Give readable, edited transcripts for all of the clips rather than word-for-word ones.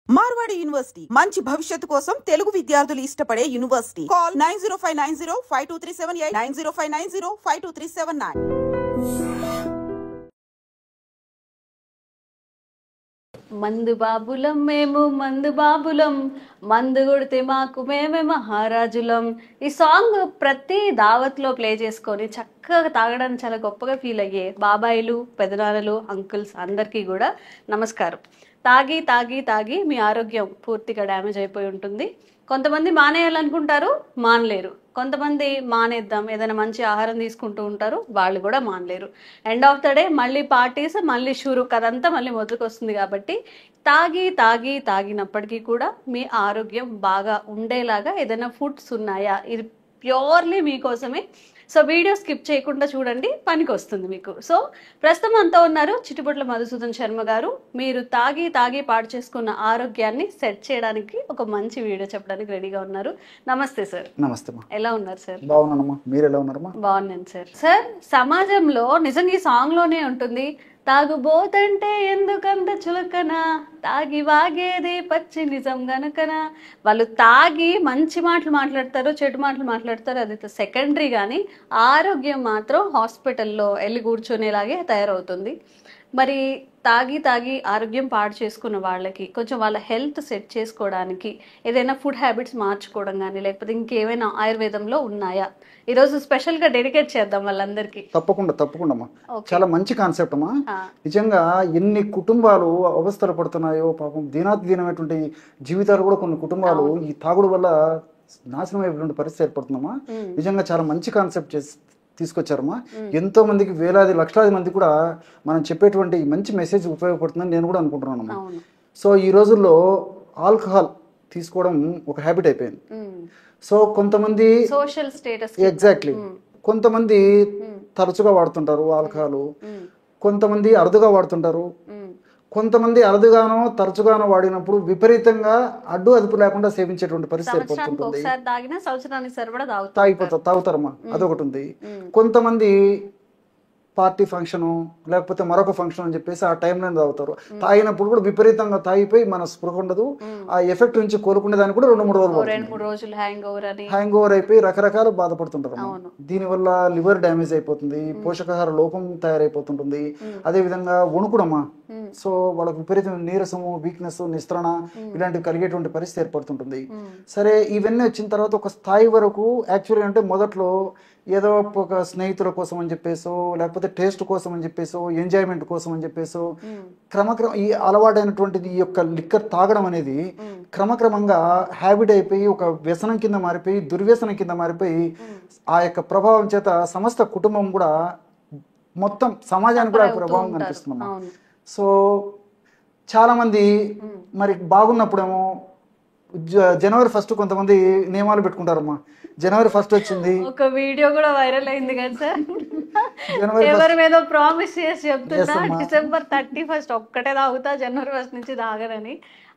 Marwadi university మంచి భవిష్యత్తు కోసం తెలుగు విద్యార్థులు ఇష్టపడే యూనివర్సిటీ. కాల్ 9059052378 9059052379. మందు బాబులం మేము మందు బాబులం, మందు కొడితే మాకు మేమే మహారాజులం. ఈ సాంగ్ ప్రతి దావత్లో ప్లే చేసుకొని చక్కగా తాగడానికి చాలా గొప్పగా ఫీల్ అయ్యే బాబాయిలు, పెదనాన్నలు, అంకుల్స్ అందరికీ కూడా నమస్కారం. తాగి తాగి తాగి మీ ఆరోగ్యం పూర్తిగా డ్యామేజ్ అయిపోయి ఉంటుంది. కొంతమంది మానేయాలనుకుంటారు, మానలేరు. కొంతమంది మానేద్దాం ఏదైనా మంచి ఆహారం తీసుకుంటూ ఉంటారు, వాళ్ళు కూడా మానలేరు. ఎండ్ ఆఫ్ ద డే మళ్ళీ పార్టీస్, మళ్ళీ షురు కదంతా మళ్ళీ మొదలుకు వస్తుంది. కాబట్టి తాగి తాగి తాగినప్పటికీ కూడా మీ ఆరోగ్యం బాగా ఉండేలాగా ఏదైనా ఫుడ్స్ ఉన్నాయా, ఇది ప్యూర్లీ మీకోసమే. సో వీడియో స్కిప్ చేయకుండా చూడండి, పనికి వస్తుంది మీకు. సో ప్రస్తుతం అంతా ఉన్నారు చిట్టుపట్ల మధుసూదన్ శర్మ గారు. మీరు తాగి తాగి పాడు చేసుకున్న ఆరోగ్యాన్ని సెట్ చేయడానికి ఒక మంచి వీడియో చెప్పడానికి రెడీగా ఉన్నారు. నమస్తే సార్. నమస్తే. ఎలా ఉన్నారు సార్? బాగున్నానమ్మా, మీరు ఎలా ఉన్నారమ్మా? బాగున్నాను సార్. సార్ సమాజంలో నిజంగా ఈ సాంగ్ లోనే ఉంటుంది, తాగుబోతంటే ఎందుకంత చులకన, తాగి వాగేది పచ్చి నిజం గనుకన. వాళ్ళు తాగి మంచి మాటలు మాట్లాడతారు, చెడు మాటలు మాట్లాడతారు, అది సెకండరీ. కానీ ఆరోగ్యం మాత్రం హాస్పిటల్లో వెళ్ళి కూర్చునేలాగే తయారవుతుంది. మరి తాగి తాగి ఆరోగ్యం పాడు చేసుకున్న వాళ్ళకి కొంచెం వాళ్ళ హెల్త్ సెట్ చేసుకోవడానికి ఏదైనా ఫుడ్ హ్యాబిట్స్ మార్చుకోవడం కానీ లేకపోతే ఇంకేమైనా ఆయుర్వేదంలో ఉన్నాయా? ఈరోజు స్పెషల్ గా డెడికేట్ చేద్దాం వాళ్ళందరికీ. తప్పకుండా అమ్మా, చాలా మంచి కాన్సెప్ట్ అమ్మా. నిజంగా ఎన్ని కుటుంబాలు అవస్థలు పడుతున్నాయో పాపం, దీనాతి దీనమైనటువంటి జీవితాలు కూడా కొన్ని కుటుంబాలు ఈ తాగుడు వల్ల నాశనం అయినటువంటి పరిస్థితి ఏర్పడుతుందమ్మా. నిజంగా చాలా మంచి కాన్సెప్ట్ తీసుకొచ్చారమ్మా. ఎంతో మందికి, వేలాది లక్షలాది మంది కూడా మనం చెప్పేటువంటి మంచి మెసేజ్ ఉపయోగపడుతుందని నేను కూడా అనుకుంటున్నాను. సో ఈ రోజుల్లో ఆల్కహాల్ తీసుకోవడం ఒక హ్యాబిట్ అయిపోయింది. సో కొంతమంది సోషల్ స్టేటస్, ఎగ్జాక్ట్లీ, కొంతమంది తరచుగా వాడుతుంటారు ఆల్కహాల్, కొంతమంది అరుదుగా వాడుతుంటారు, కొంతమంది అరుదుగానో తరచుగానో వాడినప్పుడు విపరీతంగా అడ్డు అదుపు లేకుండా సేవించేటువంటి పరిస్థితి ఏర్పడుతుంటుంది. తాగుతారమ్మా, అదొకటి ఉంది. కొంతమంది పార్టీ ఫంక్షను లేకపోతే మరొక ఫంక్షన్ అని చెప్పేసి ఆ టైంలో తాగుతారు. తాగినప్పుడు కూడా విపరీతంగా తాగిపోయి మన స్పృహ ఉండదు. ఆ ఎఫెక్ట్ నుంచి కోలుకునే దానికి కూడా 2-3 రోజులు హ్యాంగ్ ఓవర్ అయిపోయి రకరకాల బాధపడుతుంటారు. దీనివల్ల లివర్ డ్యామేజ్ అయిపోతుంది, పోషకాహార లోపం తయారైపోతుంటుంది. అదే విధంగా వణుకుడమ్మా. సో వాళ్ళకి విపరీతం నీరసము, వీక్నెస్, నిస్త్రణ ఇలాంటివి కలిగేటువంటి పరిస్థితి ఏర్పడుతుంటుంది. సరే, ఇవన్నీ వచ్చిన తర్వాత ఒక స్థాయి వరకు యాక్చువల్గా అంటే మొదట్లో ఏదో ఒక స్నేహితుల కోసం అని చెప్పేసో లేకపోతే టేస్ట్ కోసం అని చెప్పేసో ఎంజాయ్మెంట్ కోసం అని చెప్పేసో ఈ అలవాటైనటువంటిది ఈ యొక్క లిక్కర్ తాగడం అనేది క్రమక్రమంగా హ్యాబిట్ అయిపోయి ఒక వ్యసనం కింద మారిపోయి, దుర్వ్యసనం కింద మారిపోయి ఆ యొక్క ప్రభావం చేత సమస్త కుటుంబం కూడా, మొత్తం సమాజానికి కూడా ప్రభావం కనిపిస్తుందమ్మా. సో చాలా మంది మరి బాగున్నప్పుడేమో జనవరి 1 కొంతమంది నియమాలు పెట్టుకుంటారమ్మా. జనవరి 1 వచ్చింది, ఒక వీడియో కూడా వైరల్ అయింది కదా సార్. ఎవరి మీద ప్రామిస్ చేసి చెప్తున్నా డిసెంబర్ 31 ఒక్కటే తాగుతా, జనవరి 1 నుంచి తాగరని.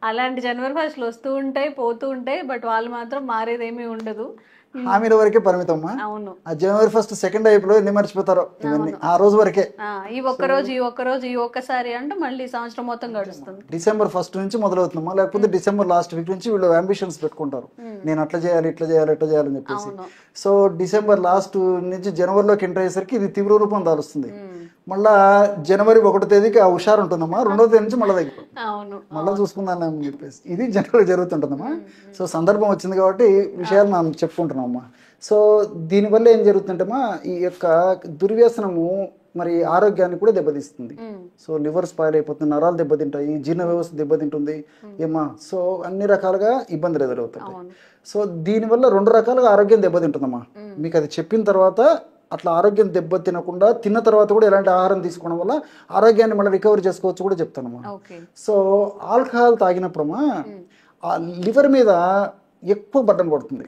అలాంటి జనవరి 1 వస్తూ ఉంటాయి, పోతూ ఉంటాయి, బట్ వాళ్ళు మాత్రం మారేదేమీ ఉండదు. హామీల వరకే పరిమితమ్మా. ఆ జనవరి 1 సెకండ్ వైపులో ఎన్ని మర్చిపోతారో ఇవన్నీ ఆ రోజు వరకే. ఈ ఒక్కసారి అంటే మళ్ళీ సంవత్సరం మొత్తం గడుస్తుంది. డిసెంబర్ 1 నుంచి మొదలవుతుందమ్మా. లేకపోతే డిసెంబర్ లాస్ట్ వీక్ నుంచి వీళ్ళు అంబిషన్స్ పెట్టుకుంటారు, నేను అట్లా చేయాలి, ఇట్లా చేయాలి, ఇట్లా చేయాలని చెప్పేసి. సో డిసెంబర్ లాస్ట్ నుంచి జనవరిలోకి ఎంటర్ అయ్యేసరికి ఇది తీవ్ర రూపం దాలుస్తుంది. మళ్ళా జనవరి 1వ తేదీకి ఆ హుషారు ఉంటుందమ్మా, 2వ తేదీ నుంచి మళ్ళీ తగ్గిపోతుంది, మళ్ళీ చూసుకుందాం చెప్పేసి. ఇది జనరల్గా జరుగుతుంటుందమ్మా. సో సందర్భం వచ్చింది కాబట్టి విషయాలు మనం చెప్పుకుంటున్నామమ్మా. సో దీనివల్ల ఏం జరుగుతుందంటేమా, ఈ యొక్క దుర్వ్యసనము మరి ఆరోగ్యాన్ని కూడా దెబ్బతీస్తుంది. సో లివర్ స్పాయిల్ అయిపోతుంది, నరాలు దెబ్బతింటాయి, జీర్ణ వ్యవస్థ దెబ్బతింటుంది ఏమా. సో అన్ని రకాలుగా ఇబ్బందులు ఎదురవుతాయి. సో దీనివల్ల 2 రకాలుగా ఆరోగ్యం దెబ్బతింటుందమ్మా. మీకు అది చెప్పిన తర్వాత అట్లా ఆరోగ్యం దెబ్బతినకుండా తిన్న తర్వాత కూడా ఎలాంటి ఆహారం తీసుకోవడం వల్ల ఆరోగ్యాన్ని మళ్ళీ రికవర్ చేసుకోవచ్చు కూడా చెప్తానమ్మా. సో ఆల్కహాల్ తాగినప్పుడమ్మా ఆ లివర్ మీద ఎక్కువ బటన్ పడుతుంది.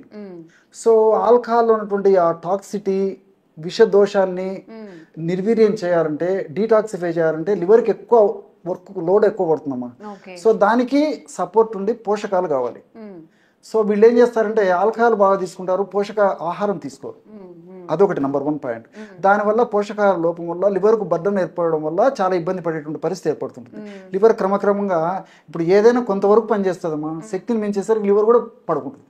సో ఆల్కహాల్లో ఉన్నటువంటి ఆ టాక్సిటీ, విష దోషాన్ని నిర్వీర్యం చేయాలంటే, డీటాక్సిఫై చేయాలంటే లివర్కి ఎక్కువ లోడ్ ఎక్కువ పడుతుందమ్మా. సో దానికి సపోర్ట్ ఉండి పోషకాలు కావాలి. సో వీళ్ళు ఏం చేస్తారంటే ఆల్కహాల్ బాగా తీసుకుంటారు, పోషక ఆహారం తీసుకోరు. అదొకటి నెంబర్ 1 పాయింట్. దానివల్ల పోషకాహార లోపం వల్ల లివర్కు బర్డన్ ఏర్పడడం వల్ల చాలా ఇబ్బంది పడేటువంటి పరిస్థితి ఏర్పడుతుంటుంది. లివర్ క్రమక్రమంగా ఇప్పుడు ఏదైనా కొంతవరకు పనిచేస్తుందమ్మా, శక్తిని మించేసరికి లివర్ కూడా పడుకుంటుంది,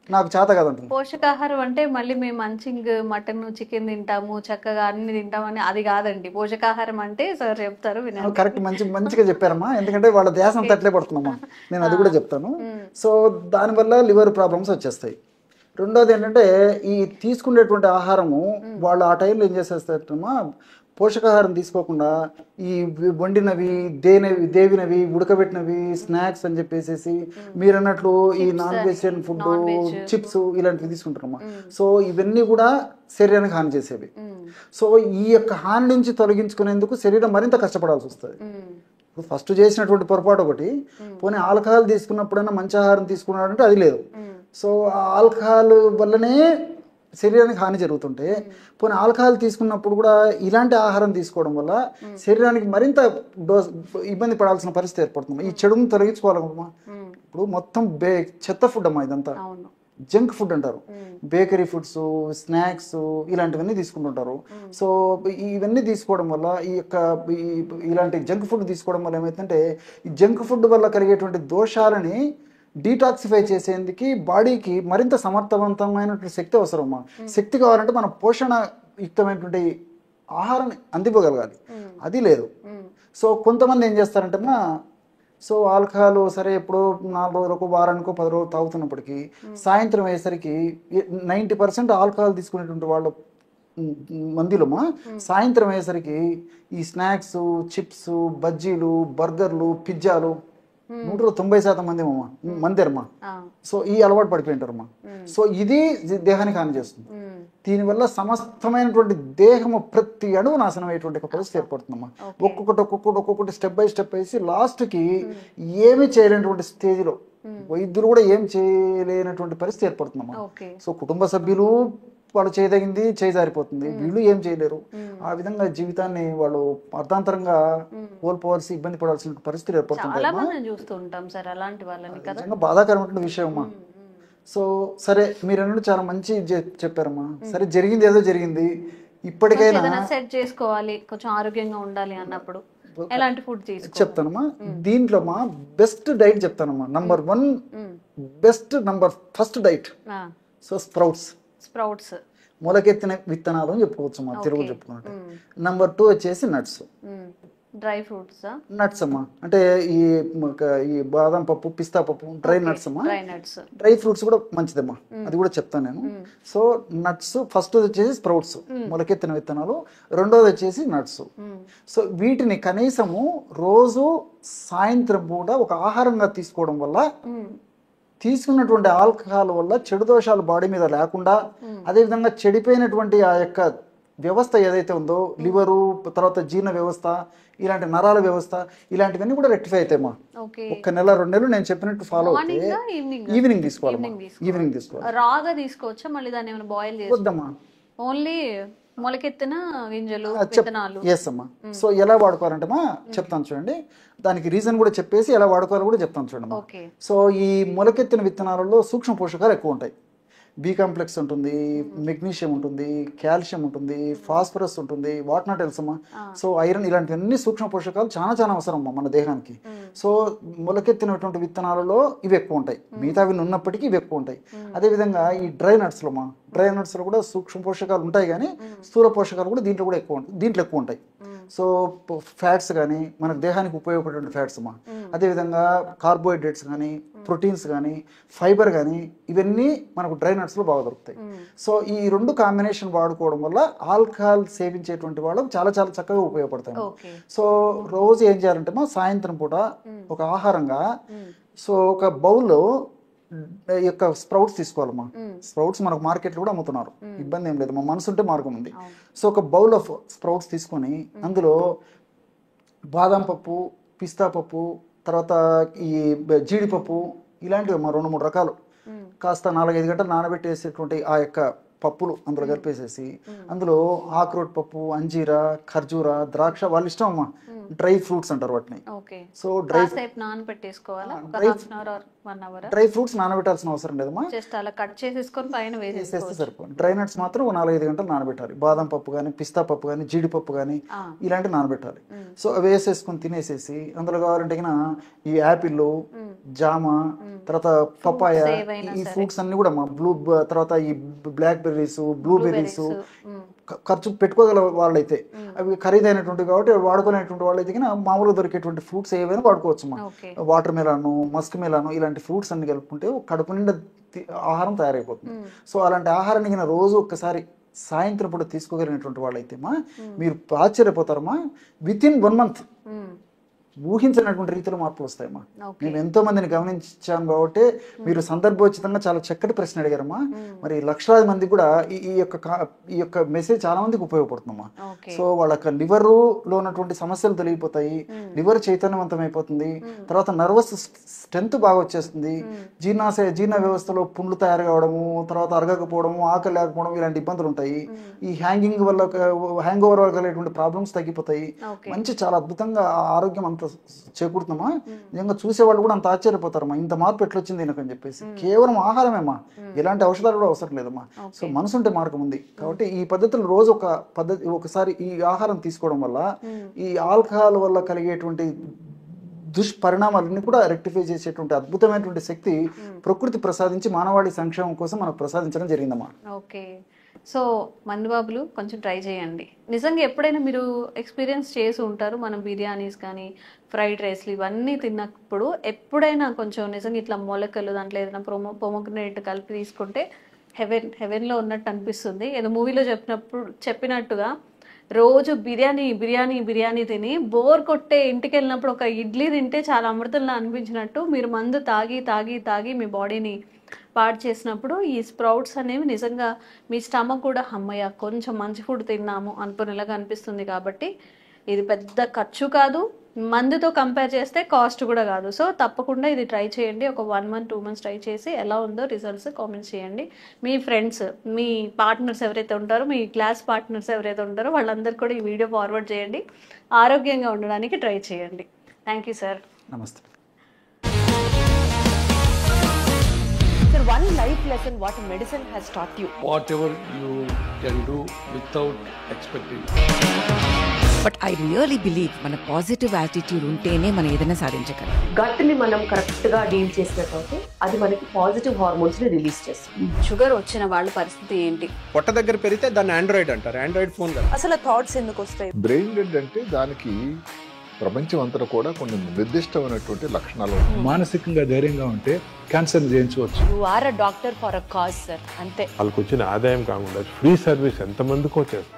నాకు చేత కదంటుంది. పోషకాహారం అంటే మళ్ళీ మేము మంచింగ్ మటన్ చికెన్ తింటాము చక్కగా అన్ని తింటామని అది కాదండి. పోషకాహారం అంటే సార్ చెప్తారు వినండి. కరెక్ట్, మంచిగా చెప్పారమ్మా, ఎందుకంటే వాళ్ళ దేశం తట్లే పడుతున్నామా, నేను అది కూడా చెప్తాను. సో దానివల్ల లివర్ ప్రాబ్లమ్స్ వచ్చేస్తాయి. రెండోది ఏంటంటే ఈ తీసుకునేటువంటి ఆహారము వాళ్ళు ఆ టైంలో ఏం చేసేస్తారమ్మా, పోషకాహారం తీసుకోకుండా ఈ వండినవి దేవినవి ఉడకబెట్టినవి స్నాక్స్ అని చెప్పేసి మీరు అన్నట్లు ఈ నాన్ వెజిటేరియన్ ఫుడ్ చిప్స్ ఇలాంటివి తీసుకుంటారమ్మా. సో ఇవన్నీ కూడా శరీరానికి హాని చేసేవి. సో ఈ యొక్క హాని నుంచి తొలగించుకునేందుకు శరీరం మరింత కష్టపడాల్సి వస్తుంది. ఇప్పుడు ఫస్ట్ చేసినటువంటి పొరపాటు ఒకటి, పోనీ ఆల్కహాల్ తీసుకున్నప్పుడైనా మంచి ఆహారం తీసుకున్నాడంటే అది లేదు. సో ఆ ఆల్కహాల్ వల్లనే శరీరానికి హాని జరుగుతుంటే పోనీ ఆల్కహాల్ తీసుకున్నప్పుడు కూడా ఇలాంటి ఆహారం తీసుకోవడం వల్ల శరీరానికి మరింత ఇబ్బంది పడాల్సిన పరిస్థితి ఏర్పడుతుంది. ఈ చెడును తొలగించుకోవాలమ్మా. ఇప్పుడు మొత్తం చెత్త ఫుడ్ అమ్మా ఇదంతా, జంక్ ఫుడ్ అంటారు. బేకరీ ఫుడ్స్, స్నాక్స్ ఇలాంటివన్నీ తీసుకుంటుంటారు. సో ఇవన్నీ తీసుకోవడం వల్ల ఇలాంటి జంక్ ఫుడ్ తీసుకోవడం వల్ల ఏమైతుందంటే ఈ జంక్ ఫుడ్ వల్ల కలిగేటువంటి దోషాలని డీటాక్సిఫై చేసేందుకు బాడీకి మరింత సమర్థవంతమైనటువంటి శక్తి అవసరమా. శక్తి కావాలంటే మనం పోషణయుక్తమైనటువంటి ఆహారాన్ని అందివ్వగలగాలి, అది లేదు. సో కొంతమంది ఏం చేస్తారంటే సో ఆల్కహాల్ సరే ఎప్పుడో 4 రోజులకు వారానికో 10 రోజులు తాగుతున్నప్పటికీ సాయంత్రం అయ్యేసరికి 90% ఆల్కహాల్ తీసుకునేటువంటి వాళ్ళు మందిలోమా సాయంత్రం అయ్యేసరికి ఈ స్నాక్స్, చిప్స్, బజ్జీలు, బర్గర్లు, పిజ్జాలు 90% మందేరమ్మా. సో ఈ అలవాటు పడిపోయింటారమ్మా. సో ఇది దేహానికి హాని చేస్తుంది. దీనివల్ల సమస్తమైనటువంటి దేహము ప్రతి అణువు నాశనం అయ్యేటువంటి పరిస్థితి ఏర్పడుతుందమ్మా. ఒక్కొక్కటి స్టెప్ బై స్టెప్ వేసి లాస్ట్కి ఏమీ చేయలేనటువంటి స్టేజ్లో వైద్యులు కూడా ఏం చేయలేనటువంటి పరిస్థితి ఏర్పడుతుందమ్మా. సో కుటుంబ సభ్యులు వాళ్ళు చేయదగింది చేజారిపోతుంది, వీళ్ళు ఏం చేయలేరు. ఆ విధంగా జీవితాన్ని వాళ్ళు అర్థాంతరంగా కోల్పోవాల్సి ఇబ్బంది పడాల్సిన పరిస్థితి ఏర్పడుతుంది. నిజంగా బాధాకరమైన విషయం అమ్మా. సో సరే మీరు అన్నట్టు చాలా మంచి చెప్పారమ్మా. సరే జరిగింది ఏదో జరిగింది, ఇప్పటికైనా సెట్ చేసుకోవాలి, కొంచెం ఆరోగ్యంగా ఉండాలి అన్నప్పుడు ఎలాంటి ఫుడ్ చెప్తానమ్మా. దీంట్లో మా బెస్ట్ డైట్ చెప్తానమ్మా. Number 1 best first diet so sprouts మొలకెత్తిన విత్తనాలు అని చెప్పుకోవచ్చు మా తెలుగు చెప్పుకున్నట్టు. నంబర్ 2 వచ్చేసి నట్స్, డ్రై ఫ్రూట్స్, నట్స్ అమ్మా. అంటే ఈ బాదం పప్పు, పిస్తా పప్పు, డ్రై నట్స్ అమ్మా. డ్రై ఫ్రూట్స్ కూడా మంచిదమ్మా, అది కూడా చెప్తాను నేను. సో నట్స్ ఫస్ట్ వచ్చేసి స్ప్రౌట్స్ మొలకెత్తిన విత్తనాలు, రెండోది వచ్చేసి నట్స్. సో వీటిని కనీసము రోజు సాయంత్రం కూడా ఒక ఆహారంగా తీసుకోవడం వల్ల తీసుకున్నటువంటి ఆల్కహాల్ వల్ల చెడు దోషాలు బాడీ మీద లేకుండా, అదేవిధంగా చెడిపోయినటువంటి ఆ యొక్క వ్యవస్థ ఏదైతే ఉందో లివరు, తర్వాత జీర్ణ వ్యవస్థ, ఇలాంటి నరాల వ్యవస్థ, ఇలాంటివన్నీ కూడా రెక్టిఫై అవుతాయమ్మా. 1 నెల 2 నెలలు నేను చెప్పినట్టు ఫాలో అయితే ఈవినింగ్ తీసుకోవాలి. రాగా తీసుకోవచ్చా మళ్ళీ దాన్ని ఏమైనా బాయిల్ చేసి? వద్దమ్మా, ఓన్లీ మొలకెత్తిన గింజలు, విత్తనాలు. ఎస్ అమ్మా. సో ఎలా వాడుకోవాలంటమ్మా చెప్తాను చూడండి. దానికి రీజన్ కూడా చెప్పేసి ఎలా వాడుకోవాలో కూడా చెప్తాను చూడండి. సో ఈ మొలకెత్తిన విత్తనాలలో సూక్ష్మ పోషకాలు ఎక్కువ ఉంటాయి. బి కాంప్లెక్స్ ఉంటుంది, మెగ్నీషియం ఉంటుంది, కాల్షియం ఉంటుంది, ఫాస్ఫరస్ ఉంటుంది, వాట్ నాట్ ఎల్స్ అమ్మా. సో ఐరన్, ఇలాంటివన్నీ సూక్ష్మ పోషకాలు చాలా చాలా అవసరం అమ్మా మన దేహానికి. సో మొలకెత్తినటువంటి విత్తనాలలో ఇవి ఎక్కువ ఉంటాయి, మిగతావి ఉన్నప్పటికీ ఇవి ఎక్కువ ఉంటాయి. అదేవిధంగా ఈ డ్రై నట్స్లో కూడా సూక్ష్మ పోషకాలు ఉంటాయి, కానీ స్థూల పోషకాలు కూడా దీంట్లో ఎక్కువ ఉంటాయి. సో ఫ్యాట్స్ కానీ మనకు దేహానికి ఉపయోగపడే ఫ్యాట్స్ అమ్మా. అదేవిధంగా కార్బోహైడ్రేట్స్ కానీ, ప్రోటీన్స్ కానీ, ఫైబర్ కానీ, ఇవన్నీ మనకు డ్రై నట్స్లో బాగా దొరుకుతాయి. సో ఈ 2 కాంబినేషన్ వాడుకోవడం వల్ల ఆల్కహాల్ సేవించేటువంటి వాళ్ళకు చాలా చాలా చక్కగా ఉపయోగపడతాయి. సో రోజు ఏం చేయాలంటే సాయంత్రం పూట ఒక ఆహారంగా సో ఒక బౌల్లో యొక్క స్ప్రౌట్స్ తీసుకోవాలమ్మా. స్ప్రౌట్స్ మనకు మార్కెట్లో కూడా అమ్ముతున్నారు, ఇబ్బంది ఏం లేదు, మా మనసు ఉంటే మార్గం ఉంది. సో ఒక బౌల్ ఆఫ్ స్ప్రౌట్స్ తీసుకొని అందులో బాదం పప్పు, పిస్తా పప్పు, తర్వాత ఈ జీడిపప్పు, ఇలాంటివి 2-3 రకాలు కాస్త 4-5 గంటలు నానబెట్టేసేటువంటి ఆ యొక్క పప్పులు అందులో కలిపేసేసి అందులో ఆక్రోట్ పప్పు, అంజీరా, ఖర్జూరా, ద్రాక్ష, వాళ్ళ ఇష్టం అమ్మా, డ్రై ఫ్రూట్స్ అంటారు వాటిని. సో డ్రై ఫ్రూట్స్ నానబెట్టాల్సిన అవసరం లేదమ్మా, వేసేస్తే సరిపోతుంది. డ్రై నట్స్ మాత్రం 4-5 గంటలు నానబెట్టాలి. బాదం పప్పు కానీ, పిస్తా పప్పు కానీ, జీడిపప్పు కానీ ఇలాంటివి నానబెట్టాలి. సో అవి వేసేసుకొని తినేసేసి అందులో కావాలంటే ఈ యాపిల్, జామ, తర్వాత పపాయ, ఈ ఫ్రూట్స్ అన్ని కూడా తర్వాత ఈ బ్లాక్ బెర్రీస్, బ్లూబెర్రీస్ ఖర్చు పెట్టుకోగల వాళ్ళైతే, అవి ఖరీదైనటువంటి కాబట్టి వాడుకునేటువంటి వాళ్ళైతే మామూలుగా దొరికేటువంటి ఫ్రూట్స్ ఏవైనా వాడుకోవచ్చు. వాటర్ మెలాను, మస్క్ మెలాను ఇలాంటి ఫ్రూట్స్ అన్ని కలుపుకుంటే కడుపు నిండా ఆహారం తయారైపోతుంది. సో అలాంటి ఆహారాన్ని రోజు ఒక్కసారి సాయంత్రం పూట తీసుకోగలిగినటువంటి వాళ్ళైతే మీరు ఆశ్చర్యపోతారమ్మా, విత్ ఇన్ 1 month ఊహించినటువంటి రీతిలో మార్పులు వస్తాయమ్మా. నేను ఎంతో మందిని గమనించాను కాబట్టి మీరు సందర్భోచితంగా చాలా చక్కటి ప్రశ్న అడిగారమ్మా. మరి లక్షలాది మంది కూడా ఈ యొక్క మెసేజ్ చాలా మందికి ఉపయోగపడుతుందమ్మా. సో వాళ్ళ లివర్లో ఉన్నటువంటి సమస్యలు తొలగిపోతాయి, లివర్ చైతన్యవంతం అయిపోతుంది, తర్వాత నర్వస్ స్ట్రెంత్ బాగా వచ్చేస్తుంది, జీర్ణ వ్యవస్థలో పుండ్లు తయారు కావడము, తర్వాత అరగకపోవడము, ఆకలి లేకపోవడం ఇలాంటి ఇబ్బందులు ఉంటాయి. ఈ హ్యాంగ్ ఓవర్ వల్ల కలిగేటువంటి ప్రాబ్లమ్స్ తగ్గిపోతాయి. మంచి చాలా అద్భుతంగా ఆరోగ్యం అంత చేకూరుతున్నామా. నిజంగా చూసేవాళ్ళు కూడా అంత ఆశ్చర్యపోతారమ్మా, ఇంత మార్పు ఎట్లొచ్చింది దీనికని చెప్పేసి. కేవలం ఆహారమేమ్మా, ఎలాంటి ఔషధాలు కూడా అవసరం లేదమ్మా. సో మనసు ఉంటే మార్గం ఉంది. కాబట్టి ఈ పద్ధతులు రోజు ఒకసారి ఈ ఆహారం తీసుకోవడం వల్ల ఈ ఆల్కహాల్ వల్ల కలిగేటువంటి దుష్పరిణామాలన్నీ కూడా రెక్టిఫై చేసేటువంటి అద్భుతమైనటువంటి శక్తి ప్రకృతి ప్రసాదించి మానవాళి సంక్షేమం కోసం మనకు ప్రసాదించడం జరిగిందమ్మా. ఓకే, సో మందుబాబులు కొంచెం ట్రై చేయండి. నిజంగా ఎప్పుడైనా మీరు ఎక్స్పీరియన్స్ చేసి ఉంటారు, మనం బిర్యానీస్ కానీ ఫ్రైడ్ రైస్లు ఇవన్నీ తిన్నప్పుడు ఎప్పుడైనా కొంచెం నిజంగా ఇట్లా మొలకలు దాంట్లో ఏదైనా పొమోగ్రనేట్ కలిపి తీసుకుంటే హెవెన్లో ఉన్నట్టు అనిపిస్తుంది. ఏదో మూవీలో చెప్పినట్టుగా రోజు బిర్యానీ తిని బోర్ కొట్టే ఇంటికి వెళ్ళినప్పుడు ఒక ఇడ్లీ తింటే చాలా అమృతంలా అనిపించినట్టు మీరు మందు తాగి మీ బాడీని పాడు చేసినప్పుడు ఈ స్ప్రౌట్స్ అనేవి నిజంగా మీ స్టమక్ కూడా అమ్మయ్య కొంచెం మంచి ఫుడ్ తిన్నాము అనుకునేలాగా అనిపిస్తుంది. కాబట్టి ఇది పెద్ద ఖర్చు కాదు, మందుతో కంపేర్ చేస్తే కాస్ట్ కూడా కాదు. సో తప్పకుండా ఇది ట్రై చేయండి. ఒక 1 month 2 months ట్రై చేసి ఎలా ఉందో రిజల్ట్స్ కామెంట్ చేయండి. మీ ఫ్రెండ్స్, మీ పార్ట్నర్స్ ఎవరైతే ఉంటారో, మీ క్లాస్ పార్ట్నర్స్ ఎవరైతే ఉంటారో వాళ్ళందరికీ కూడా ఈ వీడియో ఫార్వర్డ్ చేయండి. ఆరోగ్యంగా ఉండడానికి ట్రై చేయండి. Thank you sir. నమస్తే. Sir, one life lesson what medicine has taught you. Whatever you can do without expecting. But I really believe మన పాజిటివ్ యాటిట్యూడ్ ఉంటేనే మనం ఏదైనా సాధించగలం. గట్ ని మనం కరెక్ట్ గా డీల్ చేసినట్లయితే అది మనకి పాజిటివ్ హార్మోన్స్ ని రిలీజ్ చేస్తుంది. షుగర్ వచ్చిన వాళ్ళ పరిస్థితి ఏంటి? పొట్ట దగ్గర పెరిగితే దాన్ని ఆండ్రాయిడ్ అంటారు, ఆండ్రాయిడ్ ఫోన్ కదా. అసలు థాట్స్ ఎందుకు వస్తాయి? బ్రెయిన్ డెడ్ అంటే దానికి ప్రపంచం అంతా కూడా కొన్ని నిర్దిష్టమైనటువంటి లక్షణాలు. మానసికంగా ధైర్యంగా ఉంటే క్యాన్సర్ జయించవచ్చు. You are a doctor for a cause sir, అంతే. వాళ్ళకి వచ్చిన ఆదాయం కాకుండా ఫ్రీ సర్వీస్ ఎంతమందికో చేస్తారు.